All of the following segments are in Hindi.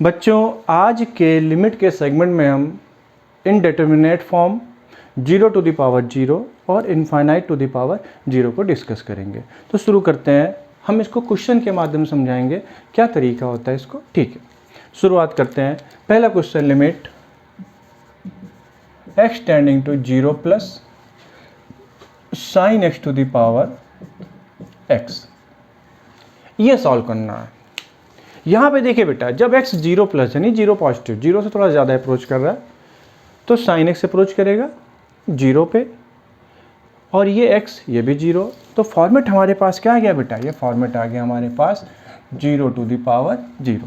बच्चों आज के लिमिट के सेगमेंट में हम indeterminate form 0 to the power 0 और इनफाइनाइट टू द पावर 0 को डिस्कस करेंगे। तो शुरू करते हैं। हम इसको क्वेश्चन के माध्यम से समझाएंगे क्या तरीका होता है इसको। ठीक है, शुरुआत करते हैं। पहला question, limit x tending to 0 plus sine x to the power x, ये सॉल्व करना है। यहाँ पे देखिए बेटा, जब x 0 प्लस यानी 0 पॉजिटिव, 0 से थोड़ा ज़्यादा अप्रोच कर रहा है तो साइन x अप्रोच करेगा 0 पे, और ये x ये भी 0। तो फॉर्मेट हमारे पास क्या आ गया बेटा, ये फॉर्मेट आ गया हमारे पास 0 टू द पावर 0।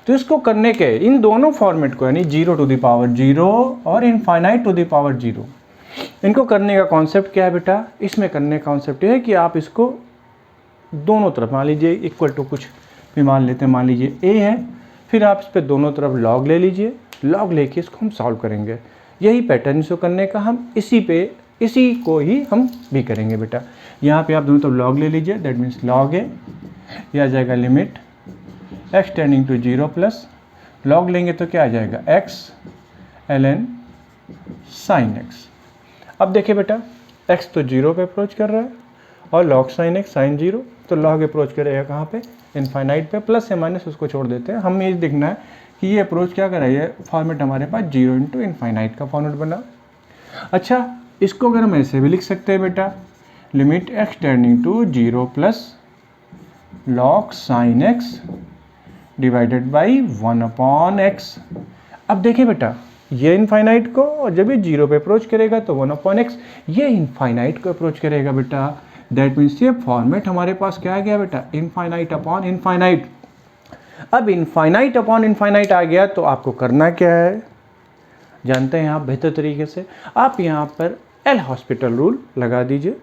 तो इसको करने के इन दोनों फॉर्मेट को यानी 0 टू द पावर 0 और इनफाइनाइट टू द पावर 0, इनको करने का कॉन्सेप्ट क्या है बेटा, इसमें करने का कॉन्सेप्ट ये है कि आप इसको दोनों तरफ मान लीजिए इक्वल टू कुछ भी मान लेते हैं, मान लीजिए a है, फिर आप इस पे दोनों तरफ log ले लीजिए, log लेके इसको हम सॉल्व करेंगे। यही पैटर्न इसको करने का, हम इसी को ही हम भी करेंगे बेटा। यहाँ पे आप दोनों तरफ log ले लीजिए, दैट मीन्स log a, यह आ जाएगा limit x tending to 0 plus log लेंगे तो क्या आ जाएगा x ln sin x। अब देखिए बेटा, x तो 0 पे अप्रोच कर रहा है और log sin x sin 0, तो log अप्रोच करेगा कहाँ पे, इनफाइनाइट पे। प्लस या माइनस उसको छोड़ देते हैं, हमें ये देखना है कि ये अप्रोच क्या कर रहा है। ये फॉर्मेट हमारे पास 0 इंटू इनफाइनाइट का फॉर्मेट बना। अच्छा, इसको अगर हम ऐसे भी लिख सकते हैं बेटा, limit x tending to 0 plus log sin x divided by 1/x। अब देखिए बेटा, ये इनफाइनाइट को, और जब ये 0 पे अप्रोच करेगा तो 1/x, ये इनफाइनाइट को अप्रोच करेगा बेटा। दैट मीन्स ये फॉर्मेट हमारे पास क्या आ गया बेटा, इनफाइनाइट अपॉन इनफाइनाइट। अब इनफाइनाइट अपॉन इनफाइनाइट आ गया तो आपको करना क्या है, जानते हैं आप बेहतर तरीके से। आप यहाँ पर एल हॉस्पिटल रूल लगा दीजिए,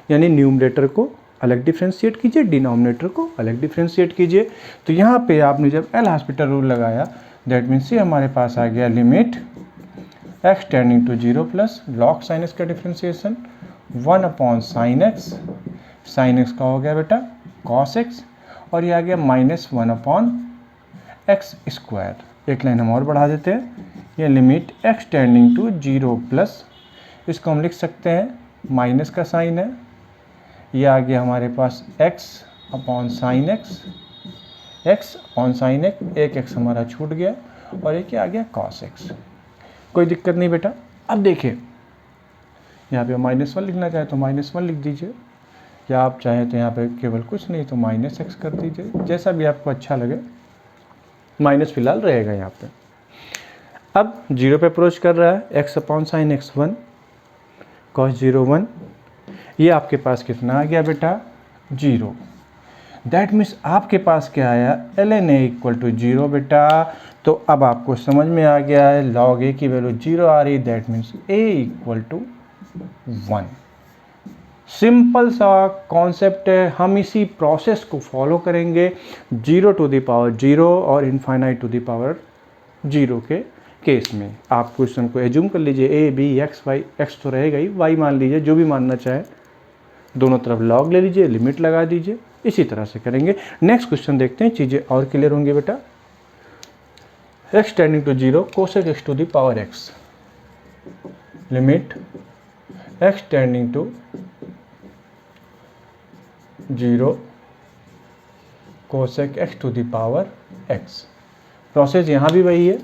यानी न्यूमरेटर को अलग डिफ्रेंशिएट कीजिए, डिनोमिनेटर को अलग डिफ्रेंशिएट कीजिए। तो यहाँ पे आपने जब एल हॉस्पिटल रूल लगाया, दैट मीन्स ये हमारे पास आ गया limit x tending to 0 plus log sin x का differentiation 1/sin x, sin x का हो गया बेटा cos x, और ये आ गया -1/x स्क्वायर। एक लाइन हम और बढ़ा देते हैं, ये limit x tending to 0 plus, इसको हम लिख सकते हैं माइनस का साइन है, ये आ गया हमारे पास x/sin x, x/sin x, एक x हमारा छूट गया, और एक आ गया cos x। कोई दिक्कत नहीं बेटा। अब देखिए, यहाँ पे -1 लिखना चाहे तो -1 लिख दीजिए, या आप चाहें तो यहाँ पे केवल कुछ नहीं तो -x कर दीजिए, जैसा भी आपको अच्छा लगे। माइनस फिलहाल रहेगा यहाँ पे। अब 0 पे अप्रोच कर रहा है, x/sin x 1, cos 0 1, ये आपके पास कितना आ गया बेटा 0। दैट मीन्स आपके पास क्या आया, ln a इक्वल टू 0 बेटा। तो अब आपको समझ में आ गया है log a की वैल्यू 0 आ रही, that means a equal to 1। Simple सा कॉन्सेप्ट है, हम इसी प्रोसेस को फॉलो करेंगे 0 टू द पावर 0 और इनफाइनाइट टू द पावर 0 के केस में। आप क्वेश्चन को एज्यूम कर लीजिए, a b x y, x तो रहेगा ही, y मान लीजिए, जो भी मानना चाहे, दोनों तरफ log ले लीजिए, लिमिट लगा दीजिए, इसी तरह से करेंगे। नेक्स्ट क्वेश्चन देखते हैं, चीज़ें और क्लियर होंगी बेटा। x tending to 0 cosec x to the power x, limit x tending to 0 cosec x to the power x। Process यहाँ भी वही है,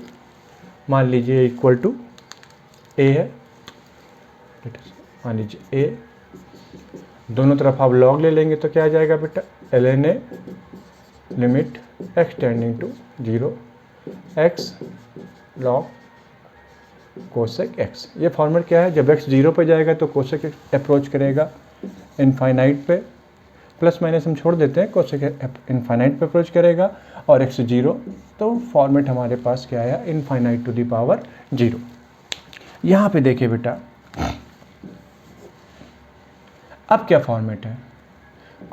मान लीजिए इक्वल टू a है, मान लीजिए a, दोनों तरफ आप log ले लेंगे तो क्या आ जाएगा बेटा, ln a limit x tending to 0 x log cosec x। ये फॉर्मेट क्या है, जब x 0 पे जाएगा तो cosec x अप्रोच करेगा इनफाइनाइट पे, प्लस माइनस हम छोड़ देते हैं, cosec इनफाइनाइट पे अप्रोच करेगा, और x 0, तो फॉर्मेट हमारे पास क्या आया, इनफाइनाइट टू द पावर 0। यहाँ पे देखिए बेटा, अब क्या फॉर्मेट है,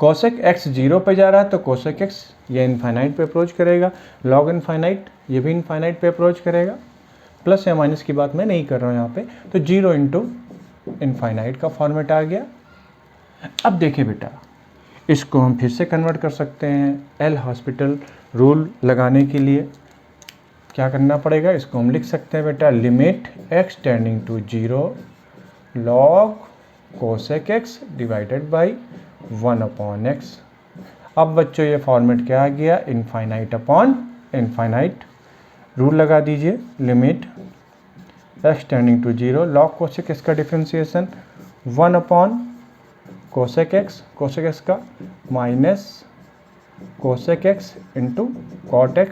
cosec x 0 पे जा रहा है तो cosec x ये इनफाइनाइट पे अप्रोच करेगा, log इनफाइनाइट ये भी इनफाइनाइट पे अप्रोच करेगा। प्लस या माइनस की बात मैं नहीं कर रहा हूँ यहाँ पे, तो 0 इंटू इनफाइनाइट का फॉर्मेट आ गया। अब देखिए बेटा, इसको हम फिर से कन्वर्ट कर सकते हैं एल हॉस्पिटल रूल लगाने के लिए। क्या करना पड़ेगा, इसको हम लिख सकते हैं बेटा limit x tending to 0 log cosec x divided by 1/x। अब बच्चों ये फॉर्मेट क्या आ गया, इनफाइनाइट अपॉन इनफाइनाइट। रूल लगा दीजिए, limit x tending to 0 log cosec x का डिफ्रेंसिएशन 1 कोसेक x का minus cosec x into cot x,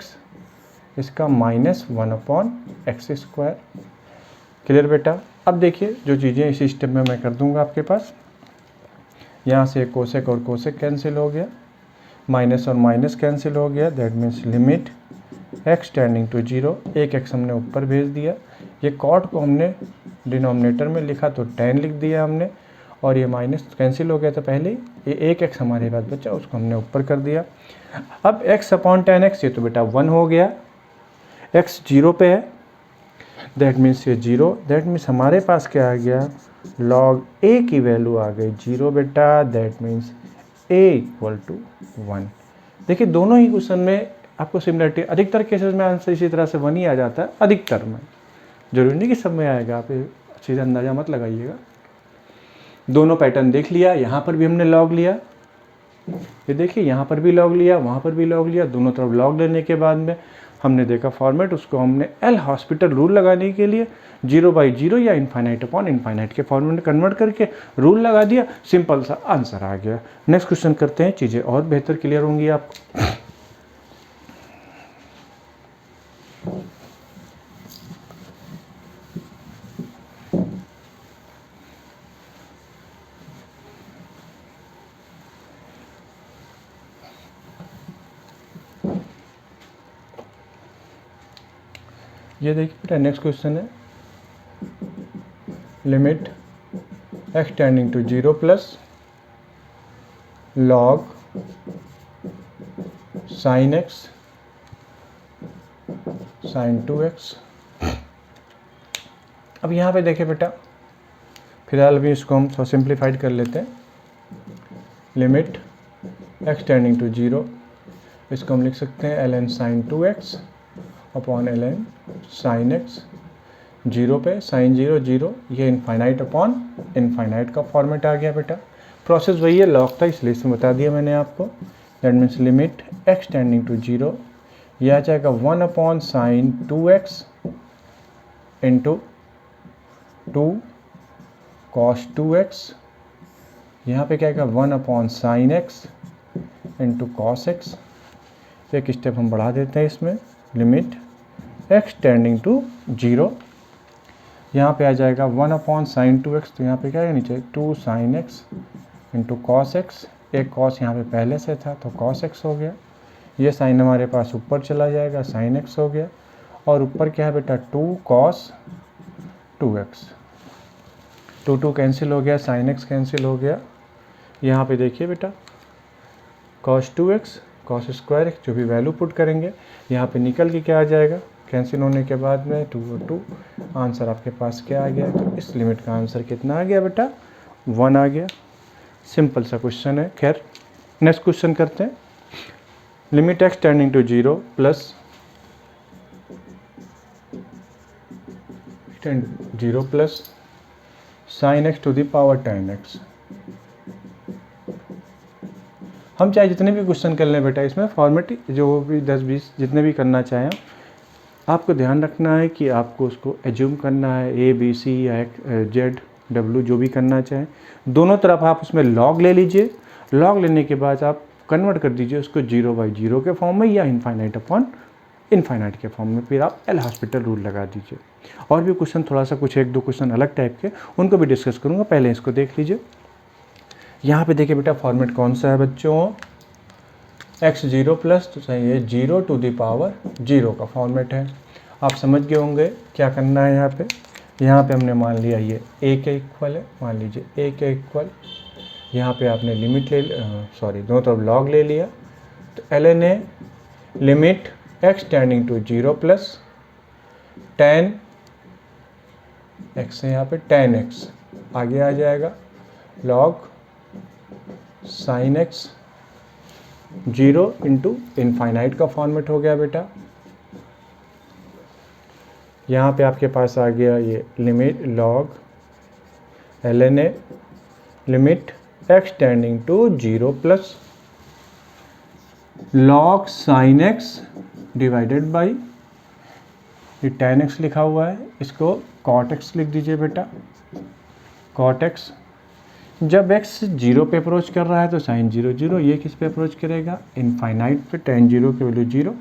इसका -1/x²। क्लियर बेटा। अब देखिए जो चीज़ें इसी स्टेप में मैं कर दूंगा आपके पास, यहाँ से कोसेक और कोसेक कैंसिल हो गया, माइनस और माइनस कैंसिल हो गया, that means limit x tending to 0, एक x हमने ऊपर भेज दिया, ये कॉट को हमने डिनोमिनेटर में लिखा तो tan लिख दिया हमने, और ये माइनस कैंसिल हो गया था पहले ही, ये एक x हमारे पास बचा उसको हमने ऊपर कर दिया। अब x/tan x ये तो बेटा 1 हो गया, x 0 पे है, दैट मीन्स ये 0, दैट मीन्स हमारे पास क्या आ गया, log a की वैल्यू आ गई 0 बेटा, दैट मीन्स a = 1। देखिए दोनों ही क्वेश्चन में आपको सिमिलरिटी, अधिकतर केसेस में आंसर इसी तरह से 1 ही आ जाता है, अधिकतर में, जरूरी नहीं कि सब में आएगा, आप अच्छे से अंदाजा मत लगाइएगा। दोनों पैटर्न देख लिया, यहाँ पर भी हमने लॉग लिया, ये देखिए यहाँ पर भी लॉग लिया, वहाँ पर भी लॉग लिया, दोनों तरफ लॉग लेने के बाद में हमने देखा फॉर्मेट, उसको हमने एल हॉस्पिटल रूल लगाने के लिए 0/0 या इनफाइनाइट अपॉन इनफाइनाइट के फॉर्मेट कन्वर्ट करके रूल लगा दिया, सिंपल सा आंसर आ गया। नेक्स्ट क्वेश्चन करते हैं, चीज़ें और बेहतर क्लियर होंगी आपको। ये देखिए बेटा नेक्स्ट क्वेश्चन है, limit x tending to 0 plus log sin x sin 2x। अब यहाँ पे देखिए बेटा, फिलहाल भी इसको हम सिंप्लीफाइड कर लेते हैं, लिमिट x टेंडिंग टू 0, इसको हम लिख सकते हैं ln sin 2x upon ln sin x, 0 पे sin 0 0, ये इनफाइनाइट अपॉन इनफाइनाइट का फॉर्मेट आ गया बेटा। प्रोसेस वही है, लॉग था इसलिए इसमें बता दिया मैंने आपको, that means limit x tending to 0, यह आ जाएगा 1/sin 2x into 2 cos 2x, यहाँ पे क्या आएगा 1/sin x into cos x। एक स्टेप हम बढ़ा देते हैं इसमें, लिमिट x टेंडिंग टू 0, यहाँ पे आ जाएगा 1/sin 2x, तो यहाँ पे क्या है नीचे 2 sin x into cos x, एक cos यहाँ पे पहले से था तो cos x हो गया, ये साइन हमारे पास ऊपर चला जाएगा, sin x हो गया, और ऊपर क्या है बेटा 2 cos 2x, 2 कैंसिल हो गया, sin x कैंसिल हो गया, यहाँ पे देखिए बेटा cos 2x cos square x, जो भी वैल्यू पुट करेंगे यहाँ पे निकल के क्या आ जाएगा, कैंसिल होने के बाद में 2 और 2, आंसर आपके पास क्या आ गया, तो इस लिमिट का आंसर कितना आ गया बेटा, 1 आ गया। सिंपल सा क्वेश्चन है। खैर नेक्स्ट क्वेश्चन करते हैं, limit x tending to 0 plus 0 plus sin x to the power tan x। हम चाहे जितने भी क्वेश्चन कर लें बेटा, इसमें फॉर्मेट जो भी 10-20 जितने भी करना चाहें, आपको ध्यान रखना है कि आपको उसको एज्यूम करना है, ABC या ZW जो भी करना चाहें, दोनों तरफ आप उसमें लॉग ले लीजिए, लॉग लेने के बाद आप कन्वर्ट कर दीजिए उसको 0/0 के फॉर्म में या इनफाइनाइट अपॉन इनफाइनाइट के फॉर्म में, फिर आप एल हॉस्पिटल रूल लगा दीजिए। और भी क्वेश्चन थोड़ा सा कुछ 1-2 क्वेश्चन अलग टाइप के, उनको भी डिस्कस करूँगा, पहले इसको देख लीजिए। यहाँ पे देखिए बेटा फॉर्मेट कौन सा है बच्चों, x 0 प्लस, तो चाहिए 0 टू द पावर 0 का फॉर्मेट है। आप समझ गए होंगे क्या करना है। यहाँ पे हमने मान लिया ये a के इक्वल है, मान लीजिए a के इक्वल, यहाँ पे आपने लिमिट दोनों तरफ लॉग ले लिया, तो ln a limit x tending to 0 plus tan x है, यहाँ पे tan x आगे आ जाएगा, log sin x 0 into infinite का फॉर्मेट हो गया बेटा, यहाँ पे आपके पास आ गया ये limit log ln a limit x tending to 0 plus log sin x divided by ये tan x लिखा हुआ है, इसको cot x लिख दीजिए बेटा। cot x जब x 0 पे अप्रोच कर रहा है तो साइन 0 0, ये किस पे अप्रोच करेगा? इनफाइनाइट पे। tan 0 की वैल्यू 0,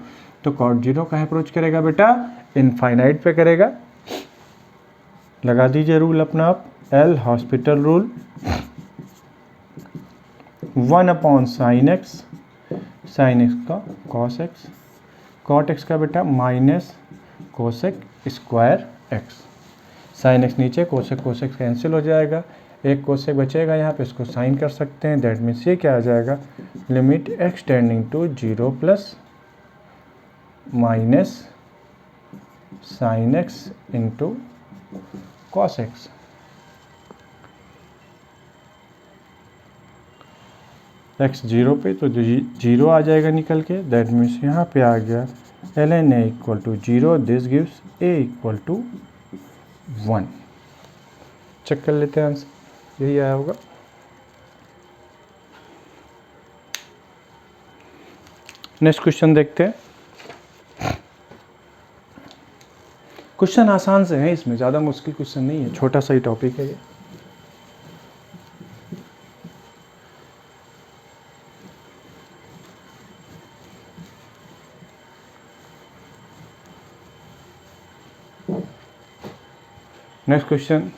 तो cot 0 कहाँ अप्रोच करेगा बेटा? इनफाइनाइट पे करेगा। लगा दीजिए रूल अपना आप, L hospital rule, 1/sin x, sin x का cos x, cot x का बेटा minus cosec square x, sin x नीचे, कोसेक कैंसिल हो जाएगा, एक कोसेक बचेगा यहाँ पे, इसको साइन कर सकते हैं। दैट मीन्स ये क्या आ जाएगा? Limit x tending to 0 plus minus sine x into cos x। x 0 पे तो 0 आ जाएगा निकल के। दैट मीन्स यहाँ पे आ गया ln a equal to 0, this gives a equal to 1। Check कर लेते हैं आंसर, यही आया होगा। नेक्स्ट क्वेश्चन देखते हैं। क्वेश्चन आसान से है, इसमें ज़्यादा मुश्किल क्वेश्चन नहीं है, छोटा सा ही टॉपिक है ये। Next question,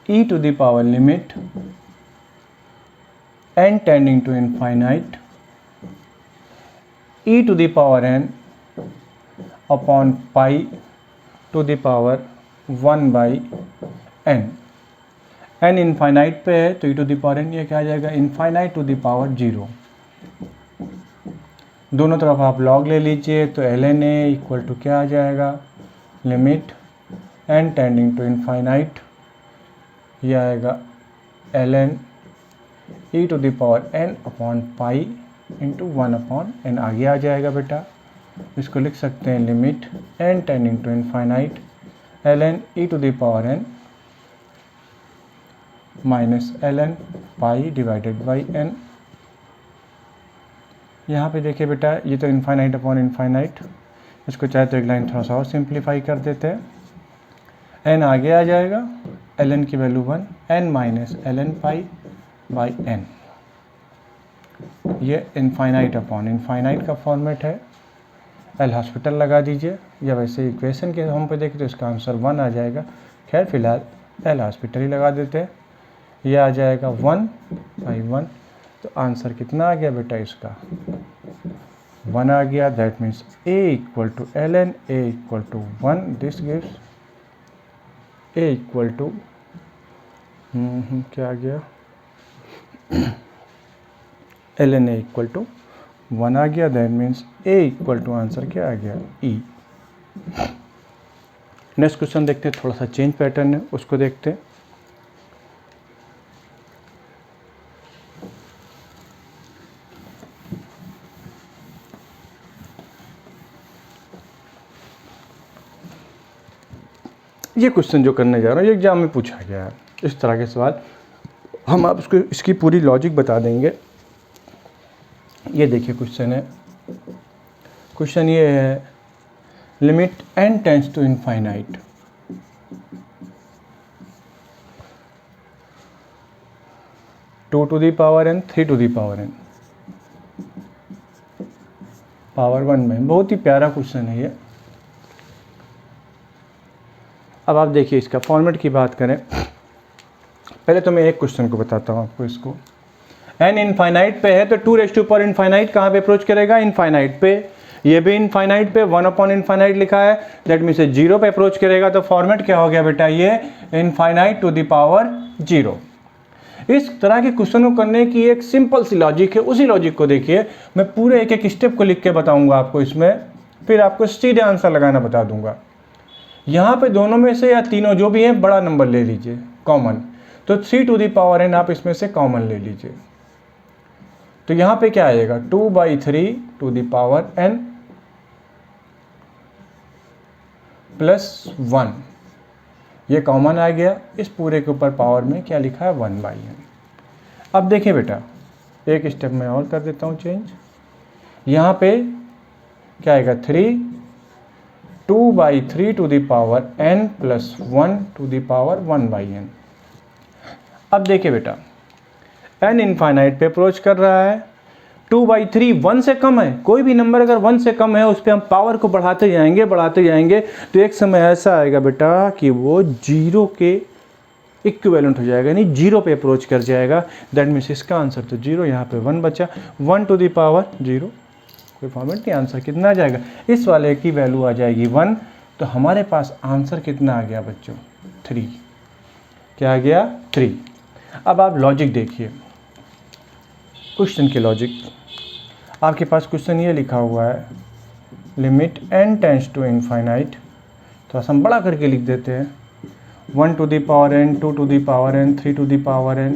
e to the power limit n tending to infinite e to the power n upon pi to the power 1 by n। n infinite पे है तो e to the power n ये क्या आ जाएगा? Infinite to the power 0। दोनों तरफ आप लॉग ले लीजिए तो ln a इक्वल टू क्या आ जाएगा? Limit n tending to infinite, ये आएगा ln e to the power n upon pi into 1 upon n, आगे आ जाएगा बेटा। इसको लिख सकते हैं limit n tending to infinite ln e to the power n minus ln pi divided by n। यहाँ पे देखिए बेटा, ये तो इनफाइनाइट अपॉन इनफाइनाइट, इसको चाहे तो एक लाइन थोड़ा सा और सिंप्लीफाई कर देते हैं। n आगे आ जाएगा, ln की value 1, n minus ln pi by n। ये इनफाइनाइट अपॉन इनफाइनाइट का फॉर्मेट है। एल हॉस्पिटल लगा दीजिए, या वैसे इक्वेशन के हम पे देखें तो इसका आंसर 1 आ जाएगा। खैर फिलहाल एल हॉस्पिटल ही लगा देते हैं, ये आ जाएगा 1 बाई 1। तो आंसर कितना आ गया बेटा? इसका 1 आ गया। That means a equal to ln a equal to 1, this gives a equal to क्या आ गया? ln a इक्वल टू 1 आ गया। That means a equal to answer क्या आ गया? e। नेक्स्ट क्वेश्चन देखते हैं, थोड़ा सा चेंज पैटर्न है, उसको देखते हैं। ये क्वेश्चन जो करने जा रहा हूँ ये एग्जाम में पूछा गया है, इस तरह के सवाल हम आप उसको इसकी पूरी लॉजिक बता देंगे। ये देखिए क्वेश्चन है, क्वेश्चन ये है limit n tends to infinite two to the power n 3 to the power n power 1 में। बहुत ही प्यारा क्वेश्चन है ये। अब आप देखिए इसका फॉर्मेट की बात करें, पहले तो मैं एक क्वेश्चन को बताता हूँ आपको। इसको n इनफाइनाइट पे है तो 2 रेज़ टू पावर इनफाइनाइट कहाँ पे अप्रोच करेगा? इनफाइनाइट पे। ये भी इनफाइनाइट पे 1 अपॉन इनफाइनाइट लिखा है, दैट मीन्स 0 पे अप्रोच करेगा। तो फॉर्मेट क्या हो गया बेटा? ये इनफाइनाइट टू द पावर 0। इस तरह के क्वेश्चन को करने की एक सिंपल सी लॉजिक है, उसी लॉजिक को देखिए। मैं पूरे एक एक स्टेप को लिख के बताऊंगा आपको इसमें, फिर आपको सीधे आंसर लगाना बता दूंगा। यहाँ पे दोनों में से या तीनों जो भी हैं बड़ा नंबर ले लीजिए कॉमन, तो 3 टू दी पावर n आप इसमें से कॉमन ले लीजिए। तो यहाँ पे क्या आएगा 2/3 टू द पावर n + 1, ये कॉमन आ गया। इस पूरे के ऊपर पावर में क्या लिखा है 1/n। अब देखिए बेटा, एक स्टेप में और कर देता हूँ चेंज। यहाँ पे क्या आएगा 3 2/3 to the power n + 1 to the power 1/n। अब देखिए बेटा, n इनफाइनाइट पे अप्रोच कर रहा है, 2/3 1 से कम है। कोई भी नंबर अगर 1 से कम है उस पर हम पावर को बढ़ाते जाएंगे तो एक समय ऐसा आएगा बेटा कि वो 0 के इक्विवेलेंट हो जाएगा, यानी 0 पे अप्रोच कर जाएगा। दैट मीन्स इसका आंसर तो 0, यहाँ पे 1 बचा, 1 टू द पावर 0, कोई फॉर्मेट नहीं। आंसर कितना आ जाएगा, इस वाले की वैल्यू आ जाएगी 1। तो हमारे पास आंसर कितना आ गया बच्चों 3। क्या आ गया 3। अब आप लॉजिक देखिए, क्वेश्चन के लॉजिक। आपके पास क्वेश्चन ये लिखा हुआ है limit n tends to infinite, तो हम बड़ा करके लिख देते हैं 1 to the power n, 2 to the power n, 3 to the power n,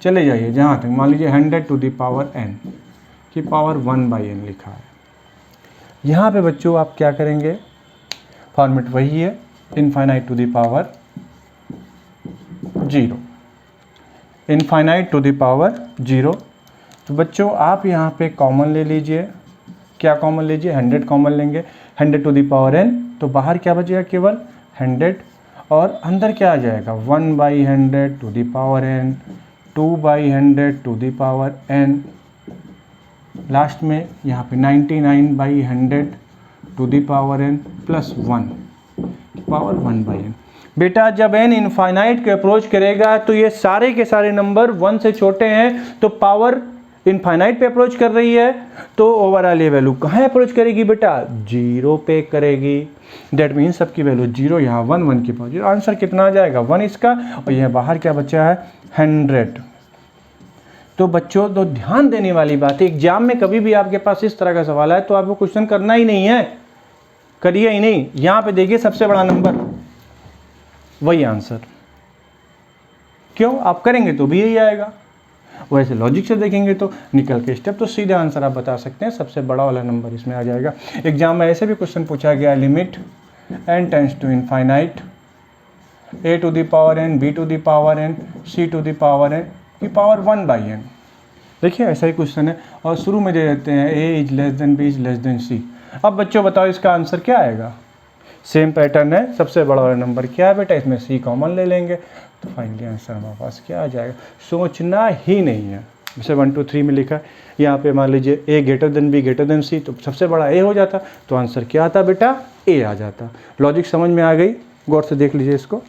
चले जाइए जहाँ तक, मान लीजिए 100 टू द पावर n की पावर 1/n लिखा है। यहाँ पे बच्चों आप क्या करेंगे, फॉर्मेट वही है, infinite to the power 0, infinite to the power 0। तो बच्चों आप यहाँ पे कॉमन ले लीजिए, क्या कॉमन लीजिए 100 कॉमन लेंगे, 100 टू द पावर n, तो बाहर क्या बचेगा केवल 100, और अंदर क्या आ जाएगा 1/100 to the power n, 2/100 to the power n, last में यहाँ पे 99/100 to the power n + 1 power 1/n। बेटा जब n इनफाइनाइट के अप्रोच करेगा तो ये सारे के सारे नंबर 1 से छोटे हैं, तो पावर इनफाइनाइट पे अप्रोच कर रही है, तो ओवरऑल ये वैल्यू कहाँ अप्रोच करेगी बेटा 0 पे करेगी। दैट मीन्स सबकी वैल्यू 0, यहाँ 1 1 की पावर 0। आंसर कितना आ जाएगा 1 इसका, और यह बाहर क्या बचा है 100। तो बच्चों तो ध्यान देने वाली बात है, एग्जाम में कभी भी आपके पास इस तरह का सवाल है तो आपको क्वेश्चन करना ही नहीं है, करिए ही नहीं। यहाँ पे देखिए सबसे बड़ा नंबर, वही आंसर। क्यों, आप करेंगे तो भी यही आएगा। वैसे लॉजिक से देखेंगे तो निकल के स्टेप तो सीधे आंसर आप बता सकते हैं, सबसे बड़ा वाला नंबर इसमें आ जाएगा। एग्जाम में ऐसे भी क्वेश्चन पूछा गया, limit n tends to infinite a to the power n, b to the power n, c to the power n की पावर 1/n। देखिए ऐसा ही क्वेश्चन है, और शुरू में दे देते हैं a < b < c। अब बच्चों बताओ इसका आंसर क्या आएगा, सेम पैटर्न है, सबसे बड़ा वाला नंबर क्या है बेटा, इसमें c कॉमन ले लेंगे, तो फाइनली आंसर हमारे पास क्या आ जाएगा, सोचना ही नहीं है। जैसे 1 2 3 में लिखा है, यहाँ पे मान लीजिए a < b < c, तो सबसे बड़ा a हो जाता, तो आंसर क्या आता बेटा a आ जाता। लॉजिक समझ में आ गई, गौर से देख लीजिए इसको।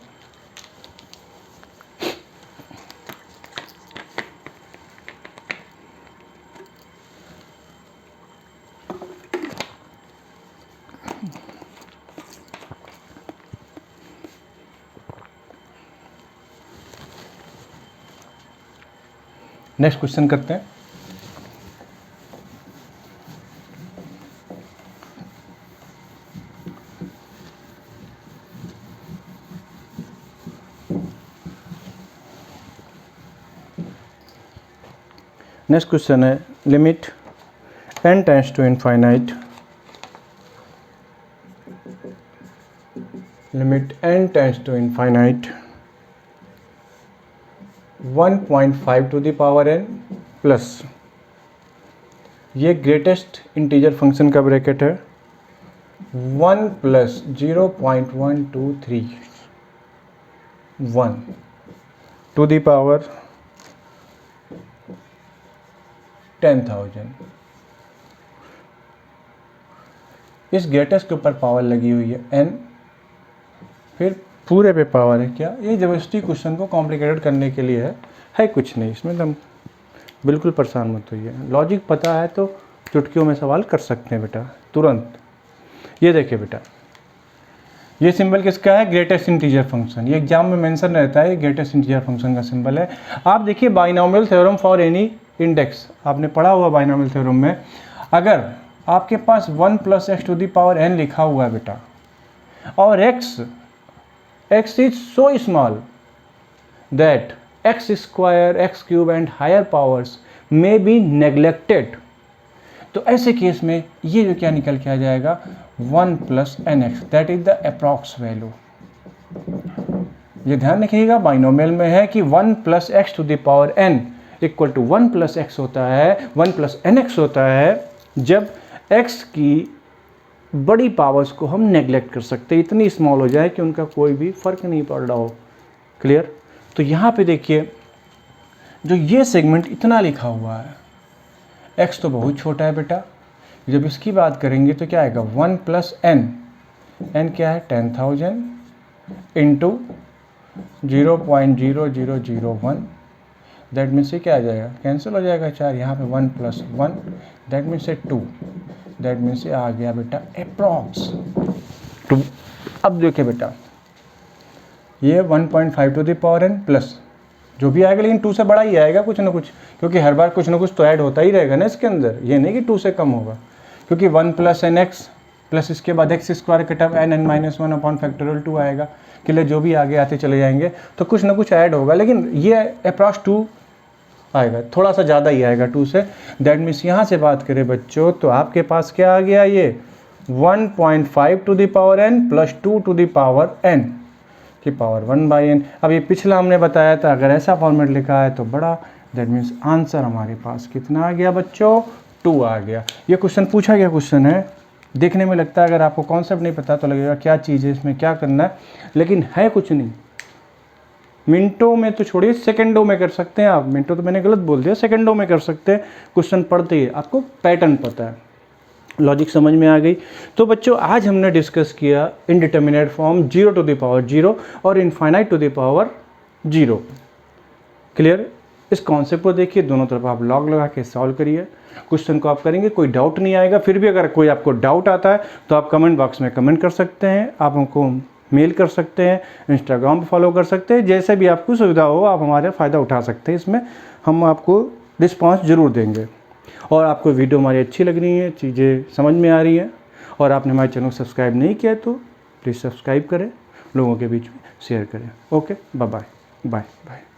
नेक्स्ट क्वेश्चन करते हैं। नेक्स्ट क्वेश्चन है limit n tends to infinite, limit n tends to infinite 1.5 to the power n plus, ये ग्रेटेस्ट इंटीजर फंक्शन का ब्रैकेट है, 1 + 0.123 1 टू द पावर 10,000। इस ग्रेटेस्ट के ऊपर पावर लगी हुई है n, फिर पूरे पे पावर है क्या। ये जबरदस्ती क्वेश्चन को कॉम्प्लिकेटेड करने के लिए है कुछ नहीं इसमें, एकदम बिल्कुल परेशान मत होइए। लॉजिक पता है तो चुटकियों में सवाल कर सकते हैं बेटा तुरंत। ये देखिए बेटा, ये सिंबल किसका है, ग्रेटेस्ट इंटीजर फंक्शन। ये एग्जाम में मेंशन रहता है, ग्रेटेस्ट इंटीजर फंक्शन का सिंबल है। आप देखिए binomial theorem for any index, आपने पढ़ा हुआ बाइनोमियल थ्योरम में, अगर आपके पास 1 + x to the power n लिखा हुआ है बेटा, और x is so small that x square, x cube and higher powers may be neglected. तो ऐसे केस में ये जो क्या निकल के आ जाएगा 1 plus n x, that is the approx value. ये ध्यान रखिएगा बाइनोमियल में है कि 1 plus x to the power n equal to 1 plus x होता है, 1 प्लस एन एक्स होता है जब x की बड़ी पावर्स को हम नेग्लेक्ट कर सकते हैं, इतनी स्मॉल हो जाए कि उनका कोई भी फर्क नहीं पड़ रहा हो। क्लियर? तो यहाँ पे देखिए जो ये सेगमेंट इतना लिखा हुआ है, x तो बहुत छोटा है बेटा, जब इसकी बात करेंगे तो क्या आएगा 1 प्लस एन, एन क्या है 10,000 इंटू 0.0001, दैट मीन्स से क्या आ जाएगा, कैंसिल हो जाएगा 4, यहाँ पे 1 प्लस 1 दैट मीन्स से 2, दैट मीन्स से आ गया बेटा अप्रॉक्स 2। अब देखिए बेटा ये 1.5 to the power n plus जो भी आएगा, लेकिन 2 से बड़ा ही आएगा कुछ ना कुछ, क्योंकि हर बार कुछ ना कुछ तो ऐड होता ही रहेगा ना इसके अंदर, ये नहीं कि 2 से कम होगा, क्योंकि 1 प्लस एन एक्स प्लस इसके बाद एक्स स्क्वायर के term n n minus 1 upon factorial 2 आएगा, के लिए जो भी आगे आते चले जाएंगे तो कुछ ना कुछ ऐड होगा, लेकिन ये अप्रॉक्स 2 आएगा, थोड़ा सा ज़्यादा ही आएगा 2 से। दैट मीन्स यहाँ से बात करें बच्चों तो आपके पास क्या आ गया, ये 1.5 to the power n plus 2 to the power n की पावर 1/n। अब ये पिछला हमने बताया था, अगर ऐसा फॉर्मेट लिखा है तो बड़ा, दैट मीन्स आंसर हमारे पास कितना आ गया बच्चों 2 आ गया। ये क्वेश्चन पूछा गया क्वेश्चन है, देखने में लगता है अगर आपको कॉन्सेप्ट नहीं पता तो लगेगा क्या चीज़ है इसमें, क्या करना है, लेकिन है कुछ नहीं। मिनटों में तो छोड़िए, सेकंडों में कर सकते हैं आप, मिनटों तो मैंने गलत बोल दिया, सेकंडों में कर सकते हैं क्वेश्चन पढ़ते ही, आपको पैटर्न पता है, लॉजिक समझ में आ गई। तो बच्चों आज हमने डिस्कस किया indeterminate form 0 to the power 0 और infinite to the power 0। Clear? इस कॉन्सेप्ट को देखिए, दोनों तरफ आप लॉग लगा के सॉल्व करिए, क्वेश्चन को आप करेंगे, कोई डाउट नहीं आएगा। फिर भी अगर कोई आपको डाउट आता है तो आप कमेंट बॉक्स में कमेंट कर सकते हैं, आप हमको मेल कर सकते हैं, इंस्टाग्राम पे फॉलो कर सकते हैं, जैसे भी आपको सुविधा हो आप हमारे फ़ायदा उठा सकते हैं, इसमें हम आपको रिस्पांस ज़रूर देंगे। और आपको वीडियो हमारी अच्छी लग रही है, चीज़ें समझ में आ रही हैं और आपने हमारे चैनल को सब्सक्राइब नहीं किया तो प्लीज़ सब्सक्राइब करें, लोगों के बीच में शेयर करें। Okay, bye bye bye bye.